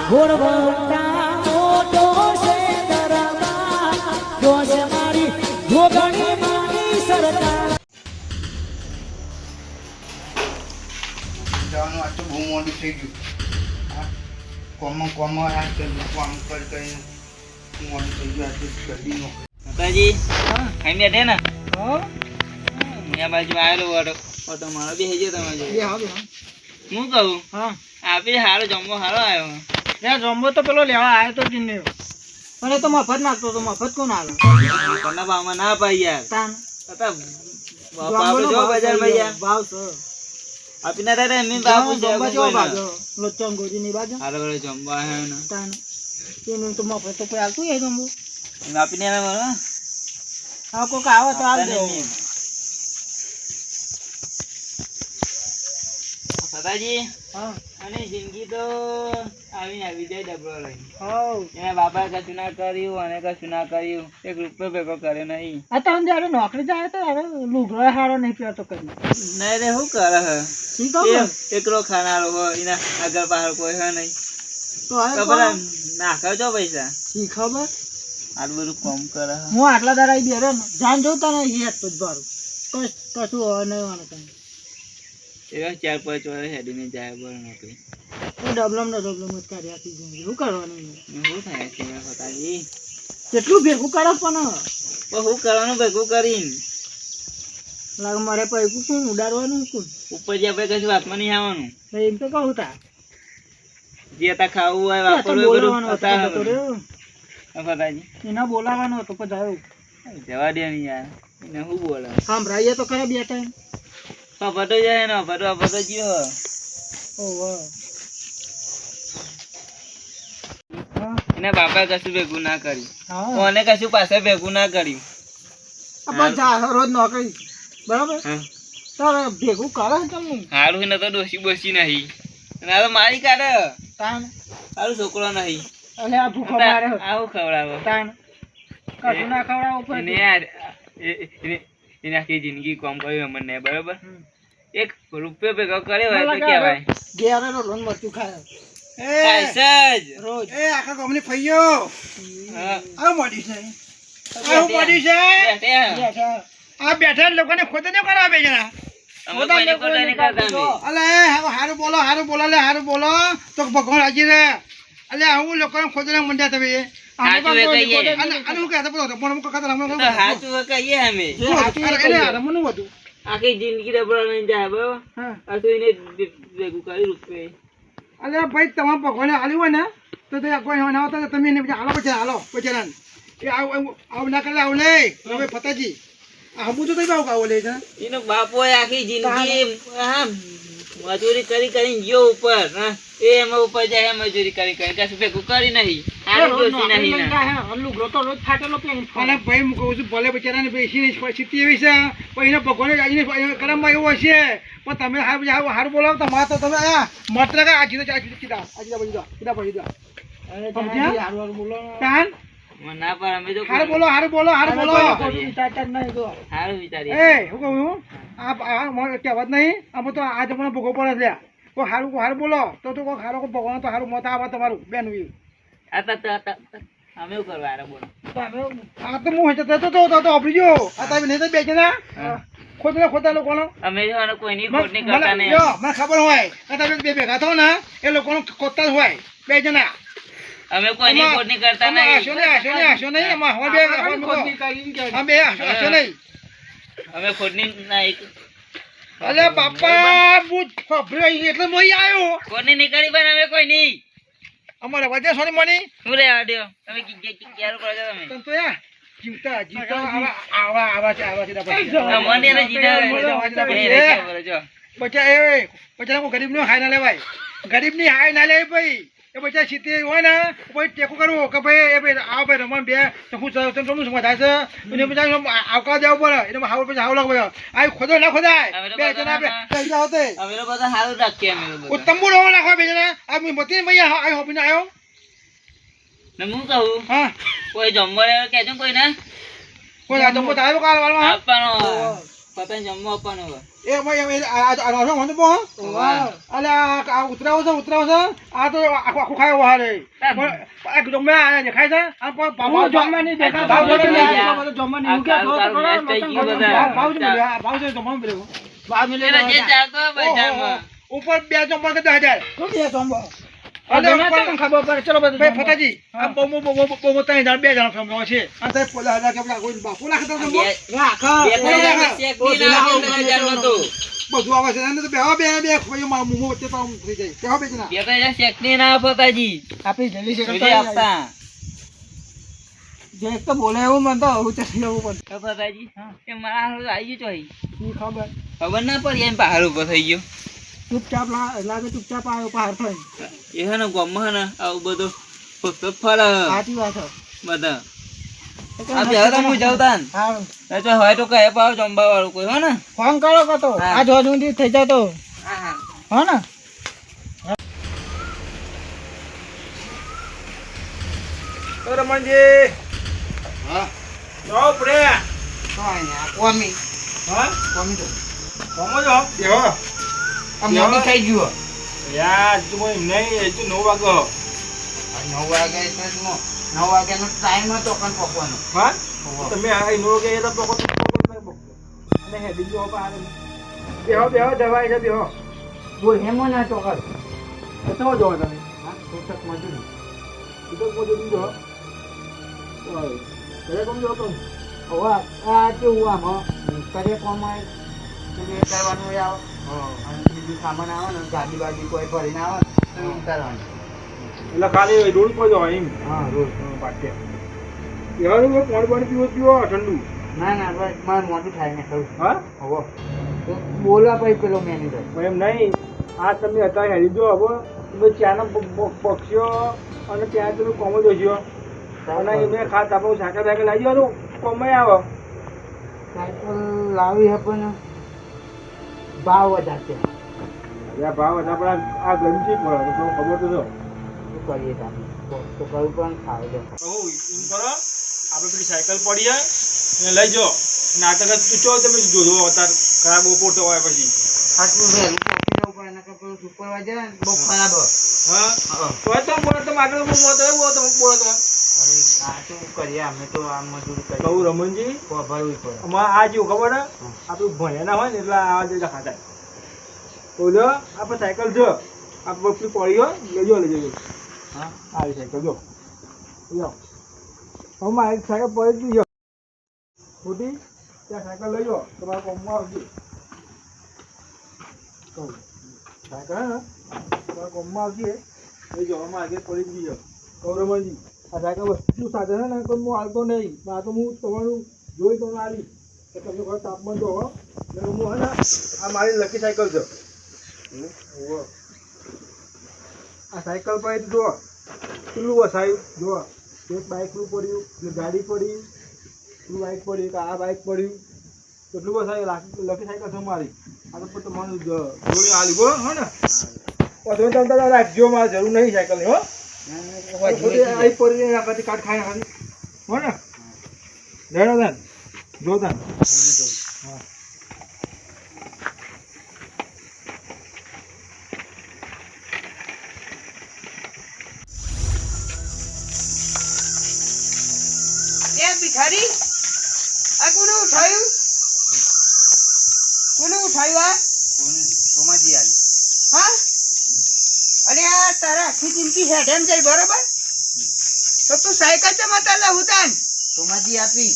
ઘોડવટા મોટો છે દરબાર જોશ મારી જોગણી માની સરકાર જવાનું આ તો બહુ મોડું થઈ ગયું કોમ આ કામ કરીને મોડું થઈ ગયું આજે ગડીનો માતાજી ખાઈ બેઠે ને અહીંયા બાજુ આવેલો ઓટો મારો બે હેજો તમે જો હું કહું આપી હારો જમવો હારો આવ્યો જમવો તો પેલો લેવા આવ્યો તો જીને પણ એ તો મફત નાખતો તો મફત કોણ આવે તને ભાવમાં ના પાઈ યાર તાન હતા બાપુ જો બજારમાં યાર ભાવ છે આપીને રે એમની બાપુ જમવા જો ભાગો લોચો ગોજી ની બાજુ હારો કરે જમવા આવ્યો ને તાન એનું તો મફત તો કોઈ આવતું એ જમવું આપીને આવે મારો હા કોક આવે તો આવ દે સદાજી હા અને જિંદગી તો આવી જાય ડબલો લઈને હવ એના બાપા કશું ના કર્યું અને કશું ના કર્યું એક રૂપિયો ભેગો કર્યો નહીં આ તો જયારે નોકરી જાય તો હવે લુગડો હારો નહીં પહેરતો કરી નહીં રે શું કરે હે શી ખબર એકલો ખાનારો હોય એના આગળ પાછળ કોઈ હે નહીં તો હવે ખબર નાખાવજો પૈસા શી ખબર આટલું બધું કોમ કરે હે હું આટલા દાડા બેરે ને જાન જોઉં તને હેત તો જ ભરું કશું હોય નહીં વાને તને એવા 4-5 વર્ષ હેડીને જાય બોલ નોકરી ડબલમ જ કરી આપી જઈએ શું કરવાનું શું થાય છે પતાજી કેટલું ભેગું કરો પણ શું કરવાનું ભેગું કરીને લાગે મારે પૈકું શું ઉડાડવાનું શું ઉપર જે આપણે કશું હાથમાં નહીં આવવાનું એમ તો કહું તા જે તા ખાવું હોય વાપરવું બોલાવાનો બધું પતાજી એના બોલાવાનો હતો પણ જાયો જવા દે નહીં યાર એને શું બોલે સાંભળાઈએ તો ખરા બે ટાઈમ પતો જાય ને પતો ગયો ઓહો એના બાપા કશું ભેગું ના કર્યું હા કોને કશું પાસે ભેગું ના કર્યું આપણે જા રોજ નોકરી બરાબર હા તારે ભેગું કરે ને તમને હારું ને તો ડોસી બોસી નહીં અને આ તો મારી કાઢે તાન હારું છોકરો નહીં એટલે આ ભૂખો મારે આવું ખવડાવો તાન કશું ના ખવડાવો એને એને આખી જિંદગી કોમ કર્યું અમને બરોબર એક રૂપિયો ભેગો કર્યો હોય તો કહેવાય ઘેરે લોન મરચું ખાય રોજ આખા ગામની ફઈયો આ મોડી છે આ બેઠા લોકોને ખોદ ન કરાવે જણા અલે હારું બોલો લે હારું બોલો તો ભગવાન હાજી રે અલે હું લોકોને ખોદને મંડ્યા તમે આખી જિંદગી રબડા લઈને જાય બરોબર આ તો એને ભેગું કરી રૂપિયો અલે ભાઈ તમારા ભગવાને હાલ્યું હોય ને તો કોઈ ના હોતા તમે એને હાલો પછી હાલો પછી એ આવ ના કરે આવ લે હવે ફતાજી આવું તો તમે આવું લે છે એનો બાપો આખી જિંદગી મજૂરી કરીને ગયો ઉપર એ એમાં ઉપર જાય મજૂરી કરી કશું ભેગું કરી નહીં અને ભાઈ હું કહું છું ભલે બિચારાને બેસીને સ્થિતિ એવી છે પણ એને ભગવાને કરમમાં એવું હશે પણ તમે હારું બોલાવો તો માં તો તમે મત્ર આ જીધા પછી ના પર અમે તો હારું બોલો સારું વિચારીએ એ હું કહું આ કહેવત નહીં આમાં તો આ જમાનો ભોગવો પડે છે કોઈ હારું બોલો તો કોઈ હારો ભગવાન તો હારું મત આવે તમારું બેન અમે એવું કરવા હારે બોલો આ તો હું તો આપડી જો આ તમે નહીં તો બેસે ના ખોટા લોકોનો અમે કોઈની ખોટ નહીં કરતા નહીં મને ખબર હોય તમે બે ભેગા થો ને એ લોકોનો ખોટા જ હોય બે જણા અમે કોઈની ખોટ નહીં કરતા નહીં આશો નહીં એમાં અમે ખોટની નહીં અલે બાપા બુજ એટલે મોઈ આવ્યો કોની નહીં કરી પણ અમે કોઈ નહીં અમારે વજે સોની મની શું રે આડ્યો તમે ક્યારે કરો છો તમે તો યાર જીવતા આવા છે મને એને જીતા બચ્ચા કોઈ ગરીબ નો હાય ના લેવાય ગરીબ ની હાય ના લે ભાઈ એ બચ્ચા સીતે હોય ને કોઈ ટેકો કરવો કે ભાઈ એ ભાઈ આવ ભાઈ રમણ બે તો હું સમજું થાય છે એને પછી આવકા દેવું પડે એને હાવ પછી હાવ લાગવો આ ખોદો ના ખોદાય બે જણા બે કઈ હોતે અમે લોકો બધા હારું રાખીએ અમે લોકો તંબુ રો નાખો બે જણા આ મતી મૈયા આયો હોબીને આયો ને હું કહું હા કોઈ જમવા કેજો કોઈ ના કોઈ આ જમવો આવ્યો કાલ વાળમાં આપવાનો પતંગ જમવા આપવાનો હવે. એ ભાઈ આ રોશો મને બો અલે આ ઉતરાવો છે આ તો આખું ખાયો હારે પણ આ ગમે આ દેખાય છે આ પણ ભાવ જમવા નહીં દેખા ભાવ જમવા નહીં કે જો તો ભાવ છે તો મમ બ્રેવો ભાવ મિલે એના જે ચાલતો હોય બજારમાં. ઉપર બે જમવા કે 10,000 શું છે જમવા અલે ખબર પડે ચલો બધું ભાઈ ફટાજી આ બહુ 3,000 બે જણા સમજો છે આ તો પોલા હજાર કે કોઈ બાપુ નાખતો બે જમવો બે ત્રણ હજાર નતું. બધું આવે છે એને તો બે ખોયો માર મુમો વચ્ચે તો થઈ જાય બે જણા બે ત્રણ હજાર શેકની ના ફતાજી. આપી જલ્દી છે જોજે આપતા. જે એક તો બોલે એવું મને તો આવું ચાલી જવું પડે તો ફતાજી એ મારા હારું આવી ગયું ચોઈ. ઈ ખબર ખબર ના પડી એમ પહાડ ઉપર થઈ ગયો. ચૂપચાપ લાગે ચૂપચાપ આવ્યો બહાર થઈ એ હે ને ગામમાં હે ને આવું બધું ફૂટ ફળ સાચી વાત છે બધા. આ બે હવે તો હું જાઉં તાન. હા એ તો હોય તો કહે પાવ જમવા વાળું કોઈ હો ને. ફોન કરો કતો હા. આ જો સુધી થઈ જાય તો હા હો ને તો રમણજી હા જો પ્રે કોઈ ને આ કોમી હા કોમી તો કોમો જો બેહો આ મોડું થઈ ગયું યાર તું કોઈ નહીં એ તું 9 વાગો આ 9 વાગે એટલે શું 9 વાગ્યાનો ટાઈમ હતો પણ પકવાનો હા તમે આ 9 કે એ તો પકો અને હે બીજો પાર બેહો દવાઈ છે બેહો બોલ હેમો ના તો કર તો જો તમે હા કોટક મજૂરી તો કોઈ દીધો ઓય કોમ જો કોમ ઓવા આ કેવું આમ કરે કોમાય તમે કરવાનું આવો અને બીજું સામાન આવે ને ગાડી બાડી કોઈ ભરીને આવે ને તો ઉતારવાનું એટલે ખાલી રોડ પર જો એમ હા રોજ પાટે યાર પાણી પીવો ઠંડુ ના ના બસ મારે મોટું થાય ને ખરું હા હવે તો બોલવા પછી પેલો મેનેજર એમ નહીં આ તમે અત્યારે હેરી જો હવે તમે ત્યાંના પક્ષીઓ અને ત્યાં તમે કોમો જોશો અને એમને ખાસ આપણે સાયકલ આવી જાવ તો કોમાય આવે સાયકલ લાવી હે પણ ભાવ વધારે યા ભાવ હતા પણ આ ગંજી પડે તો ખબર તો જો શું કરીએ તમે તો કરવું પણ ખાવે છે કહું એમ કરો આપણે પેલી સાયકલ પડી જાય અને લઈ જાઓ નાટક તું તમે જોજો અત્યારે ખરાબ બપોર તો હોય પછી આટલું વહેલું પહોંચી જવું પડે નકર પેલું સુપરવાઇઝર બહુ ખરાબ હોય. હા તો બોલો તમે આગળ મોતો એવું તમે બોલો તમે હવે આ શું કરીએ અમે તો આ મજૂરી કરીએ કહું રમણજી ભરવું પડે અમારે આ જેવું ખબર હે આપણું ભણ્યા ના હોય ને એટલે આ જેટલા ખાતા બોલો આપણે સાયકલ જો આપણે બપલી પડી હોય લઈ જજો હા આવી સાયકલ જો લો હવે મારી સાયકલ પડી જ ખોટી ત્યાં સાયકલ લઈ જાઓ તમારા કોમમાં આવજો સાયકલ હે ને તમારા કોમમાં આવજે લઈ જાઓ અમારે આગળ પડી જ ગયો ગૌરવજી આ સાયકલ વસ્તુ સાધન હે ને કોઈ હું આવતો નહીં આ તો હું તમારું જોઈ તમને આવી તો તમે ઘર તાપમાન જો એટલે હું હે ને આ મારી લકી સાયકલ છે આ સાયકલ પર જો કેટલું વસાયું જો એક બાઇકનું પડ્યું એટલે ગાડી પડી પેલું બાઇક પડ્યું કે આ બાઇક પડ્યું કેટલું વસાયું લકી સાયકલ છે મારી આ તો તમારું જોડી હાલી ગયો હો ને તમે તમે રાખજો મારે જરૂર નહીં સાયકલની હો આવી પડી નાખવાથી કાટ ખાઈ નાખવાથી હો ને લેડો તાન જો તાન હા એ ભિખારી આ કોને ઉઠાયું આ સોમાજી આવી હા અરે આ તારા આખી જિંદગી હેડેમ જાય બરોબર તો તું સાયકલ ચમાતા લઉં તાન સોમાજી આપી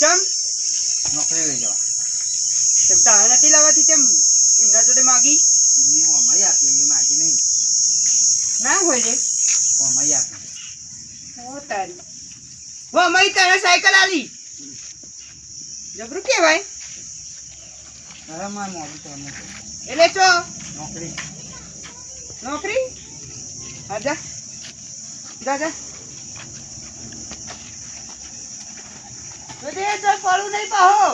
ચમ નોકરી લઈ જવા તેમ તારે નથી લાવવાથી તેમ એમના જોડે માગી એમની હું અમારી આપી એમની માગી નહીં ના હોય રે હું અમારી આપી ઓ તારી વો અમારી તારે સાયકલ આલી જબરું કેવાય અરે મારે મોડું થવાનું છે. એટલે ચો નોકરી નોકરી હા જા જા જા જોજે તો પડું નહીં પાહો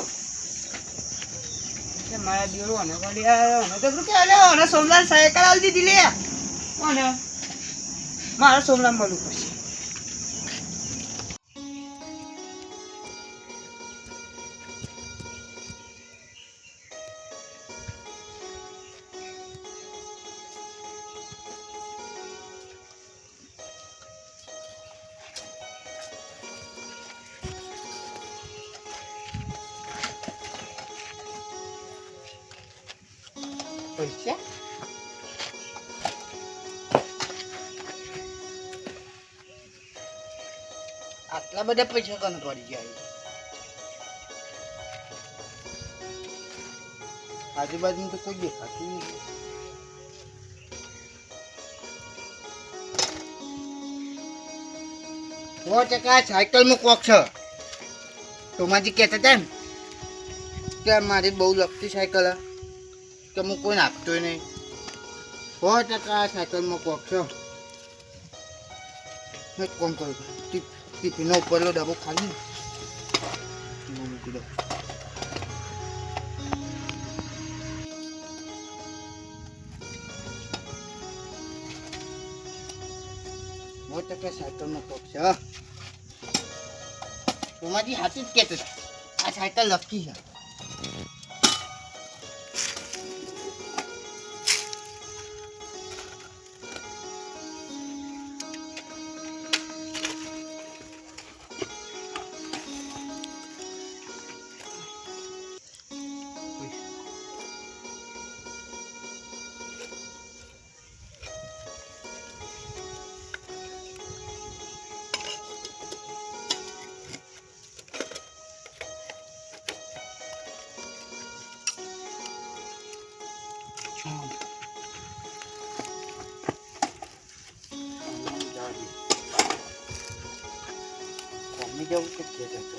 કે મારા દીરો ને ગોડી આયો તો શું કે આલે અને સોમલાલ સાયકલ આલ દીધી લે ઓને મારા સોમલાલ મળું પડશે પૈસા આટલા બધા પૈસા કને પડી જાય આજુબાજુ તો કોઈ દેખાતું નથી સો ટકા સાયકલમાં કોક છે ટોમાજી કહેતા હતા ને કે મારી બહુ લગતી સાયકલ કે હું કોઈ નાખતોય નહીં 100% સાયકલમાં કોક છે મેં કોમ કરું ટિફિનનો ઉપરનો ડબ્બો ખાલી મૂકી દો સાયકલમાં કોક છે ટોમાજી હાથું જ કહેતો હતા આ સાયકલ લખી છે કોમી જવું તો ઘેર જતો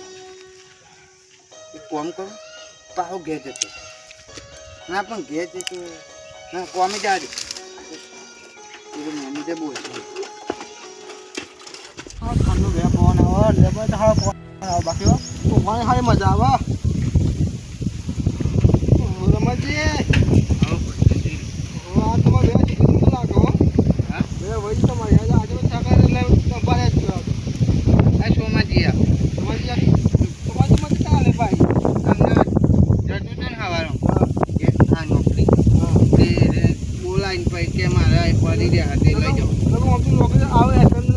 એક કોમ કરું પાછો ઘેર જતો ના પણ ઘેર જતો ના કોમી જાડી મમ્મી તે બોલ ખાનું બે ફોન આવે લેબર તો હા ફોન આવે બાકી મને હારી મજા આવે રમજી આ તમારે બે ચીકું તો લાગો હા બે વઈ તમારે આજે ચાકર એટલે બારે જ ગયો આ સોમાજી આ સોમાજી તમારે ચાલે ભાઈ તમને જતું છે ને હવારો એક આ નોકરી બોલાઈને પછી કે મારે પડી રહ્યા તે લઈ જાઓ તમે નોકરી આવે